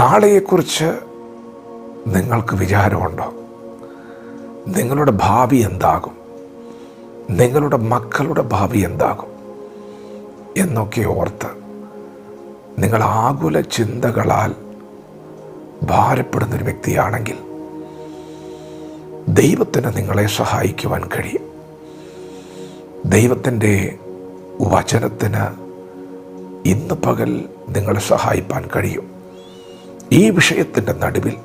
നാളെയെക്കുറിച്ച് നിങ്ങൾക്ക് വിചാരമുണ്ടോ? നിങ്ങളുടെ ഭാവി എന്താകും? നിങ്ങളുടെ മക്കളുടെ ഭാവി എന്താകും എന്നൊക്കെ ഓർത്ത് നിങ്ങൾ ആകുല ചിന്തകളാൽ ഭാരപ്പെടുന്നൊരു വ്യക്തിയാണെങ്കിൽ ദൈവത്തിന് നിങ്ങളെ സഹായിക്കുവാൻ കഴിയും. ദൈവത്തിൻ്റെ വചനത്തിന് ഇന്ന് പകൽ നിങ്ങളെ സഹായിപ്പാൻ കഴിയും. ഈ വിഷയത്തിൻ്റെ നടുവിൽ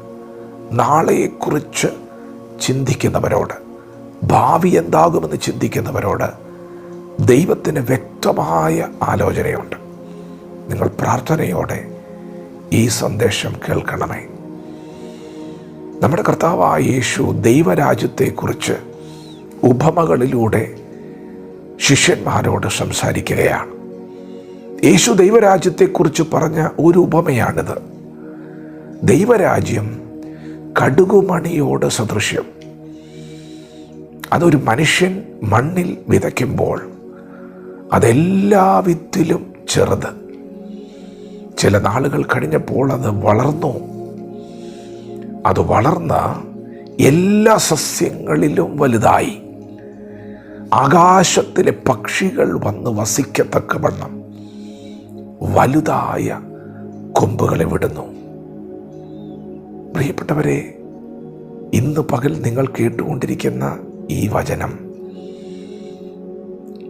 നാളെയെക്കുറിച്ച് ചിന്തിക്കുന്നവരോട്, ഭാവി എന്താകുമെന്ന് ചിന്തിക്കുന്നവരോട് ദൈവത്തിന് വ്യക്തമായ ആലോചനയുണ്ട്. നിങ്ങൾ പ്രാർത്ഥനയോടെ ഈ സന്ദേശം കേൾക്കണമേ. നമ്മുടെ കർത്താവായ യേശു ദൈവരാജ്യത്തെക്കുറിച്ച് ഉപമകളിലൂടെ ശിഷ്യന്മാരോട് സംസാരിക്കുകയാണ്. യേശു ദൈവരാജ്യത്തെക്കുറിച്ച് പറഞ്ഞ ഒരു ഉപമയാണിത്. ദൈവരാജ്യം കടുകുമണിയോട് സദൃശ്യം. അതൊരു മനുഷ്യൻ മണ്ണിൽ വിതയ്ക്കുമ്പോൾ അതെല്ലാ വിത്തിലും ചെറുത്. ചില നാളുകൾ കഴിഞ്ഞപ്പോൾ അത് വളർന്നു. അത് വളർന്ന് എല്ലാ സസ്യങ്ങളിലും വലുതായി. ആകാശത്തിലെ പക്ഷികൾ വന്ന് വസിക്കത്തക്കവണ്ണം വലുതായ കൊമ്പുകളെ വിടുന്നു. പ്രിയപ്പെട്ടവരെ, ഇന്ന് പകൽ നിങ്ങൾ കേട്ടുകൊണ്ടിരിക്കുന്ന ഈ വചനം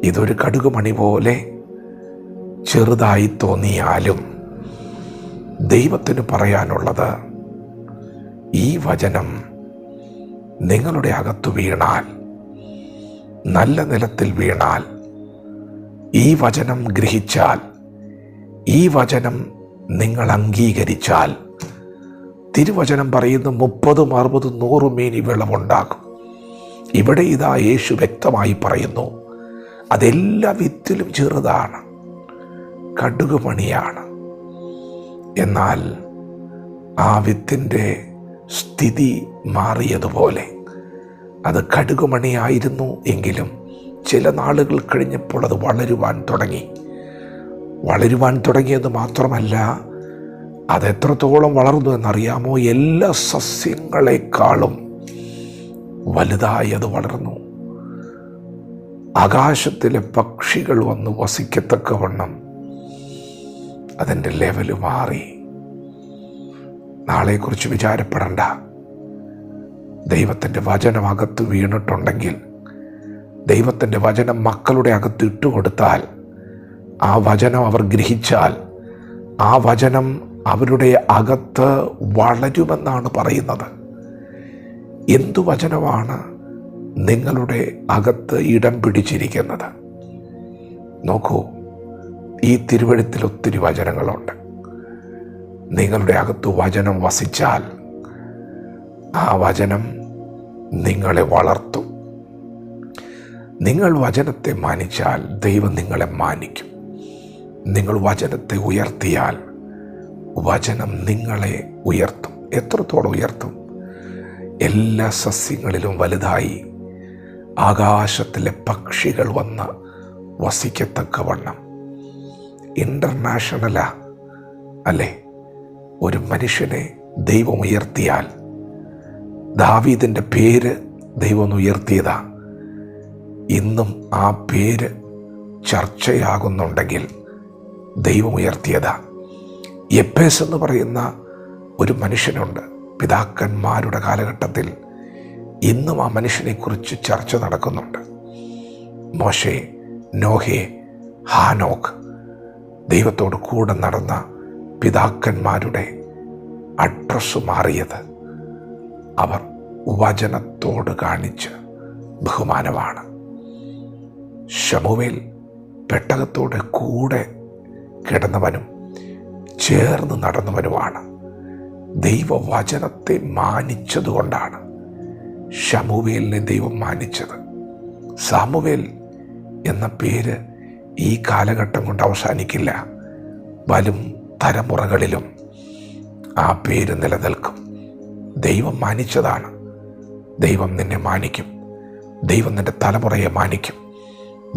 ഇതൊരു കടുകുമണി പോലെ ചെറുതായി തോന്നിയാലും ദൈവത്തിന് പറയാനുള്ളത്, ഈ വചനം നിങ്ങളുടെ അകത്തു വീണാൽ, നല്ല നിലത്തിൽ വീണാൽ, ഈ വചനം ഗ്രഹിച്ചാൽ, ഈ വചനം നിങ്ങൾ അംഗീകരിച്ചാൽ, തിരുവചനം പറയുന്ന 30, 60, 100 മേനി വിളവുണ്ടാകും. ഇവിടെ ഇതാ യേശു വ്യക്തമായി പറയുന്നു, അതെല്ലാ വിത്തിലും ചെറുതാണ്, കടുകുമണിയാണ്. എന്നാൽ ആ വിത്തിൻ്റെ സ്ഥിതി മാറിയതുപോലെ, അത് കടുകുമണിയായിരുന്നു എങ്കിലും ചില നാളുകൾ കഴിഞ്ഞപ്പോൾ അത് വളരുവാൻ തുടങ്ങിയെന്ന് മാത്രമല്ല, അതെത്രത്തോളം വളർന്നു എന്നറിയാമോ? എല്ലാ സസ്യങ്ങളെക്കാളും വലുതായി അത് വളർന്നു. ആകാശത്തിലെ പക്ഷികൾ വന്ന് വസിക്കത്തക്കവണ്ണം അതിൻ്റെ ലെവല് മാറി. നാളെക്കുറിച്ച് വിചാരപ്പെടണ്ട. ദൈവത്തിൻ്റെ വചനം അകത്ത് വീണിട്ടുണ്ടെങ്കിൽ, ദൈവത്തിൻ്റെ വചനം മക്കളുടെ അകത്ത് ഇട്ടുകൊടുത്താൽ, ആ വചനം അവർ ഗ്രഹിച്ചാൽ, ആ വചനം അവരുടെ അകത്ത് വളരുമെന്നാണ് പറയുന്നത്. എന്തു വചനമാണ് നിങ്ങളുടെ അകത്ത് ഇടം പിടിച്ചിരിക്കുന്നത്? നോക്കൂ, ഈ തിരുവെഴുത്തിൽ ഒത്തിരി വചനങ്ങളുണ്ട്. നിങ്ങളുടെ അകത്ത് വചനം വസിച്ചാൽ ആ വചനം നിങ്ങളെ വളർത്തും. നിങ്ങൾ വചനത്തെ മാനിച്ചാൽ ദൈവം നിങ്ങളെ മാനിക്കും. നിങ്ങൾ വചനത്തെ ഉയർത്തിയാൽ വചനം നിങ്ങളെ ഉയർത്തും. എത്രത്തോളം ഉയർത്തും? എല്ലാ സസ്യങ്ങളിലും വലുതായി ആകാശത്തിലെ പക്ഷികൾ വന്ന് വസിക്കത്തക്കവണ്ണം. ഇൻ്റർനാഷണലാ അല്ലേ? ഒരു മനുഷ്യനെ ദൈവം ഉയർത്തിയാൽ, ദാവീദിൻ്റെ പേര് ദൈവം ഉയർത്തിയതാ. ഇന്നും ആ പേര് ചർച്ചയാകുന്നുണ്ടെങ്കിൽ ദൈവം ഉയർത്തിയതാ. യെപ്പേസ് എന്ന് പറയുന്ന ഒരു മനുഷ്യനുണ്ട്. പിതാക്കന്മാരുടെ കാലഘട്ടത്തിൽ ഇന്നും ആ മനുഷ്യനെക്കുറിച്ച് ചർച്ച നടക്കുന്നുണ്ട്. മോശെ, നോഹെ, ഹാനോക്ക്, ദൈവത്തോട് കൂടെ നടന്ന പിതാക്കന്മാരുടെ അഡ്രസ്സ് മാറിയത് അവർ വചനത്തോട് കാണിച്ച ബഹുമാനമാണ്. ശമൂവേൽ പെട്ടകത്തോടെ കൂടെ കിടന്നവനും ചേർന്ന് നടന്നവനുമാണ്. ദൈവവചനത്തെ മാനിച്ചതുകൊണ്ടാണ് ശമൂവേലിനെ ദൈവം മാനിച്ചത്. സാമുവേൽ എന്ന പേര് ഈ കാലഘട്ടം കൊണ്ട് അവസാനിക്കില്ല. വരും തലമുറകളിലും ആ പേര് നിലനിൽക്കും. ദൈവം മാനിച്ചതാണ്. ദൈവം നിന്നെ മാനിക്കും. ദൈവം നിൻ്റെ തലമുറയെ മാനിക്കും.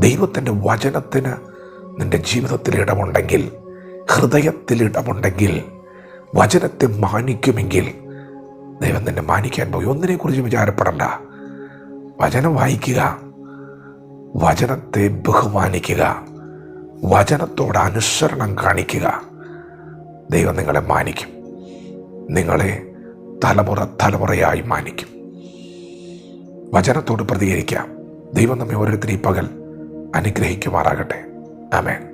ദൈവത്തിൻ്റെ വചനത്തിന് നിൻ്റെ ജീവിതത്തിൽ ഇടമുണ്ടെങ്കിൽ, ഹൃദയത്തിൽ ഇടമുണ്ടെങ്കിൽ, വചനത്തെ മാനിക്കുമെങ്കിൽ ദൈവം നിന്നെ മാനിക്കാൻ പോയി. ഒന്നിനെക്കുറിച്ച് വിചാരപ്പെടണ്ട. വചനം വായിക്കുക, വചനത്തെ ബഹുമാനിക്കുക, വചനത്തോട് അനുസരണം കാണിക്കുക. ദൈവം നിങ്ങളെ മാനിക്കും, നിങ്ങളെ തലമുറയായി മാനിക്കും. വചനത്തോട് പ്രതികരിക്കാം. ദൈവം നമ്മെ ഓരോരുത്തരും ഈ പകൽ അനുഗ്രഹിക്കുമാറാകട്ടെ. ആമേൻ.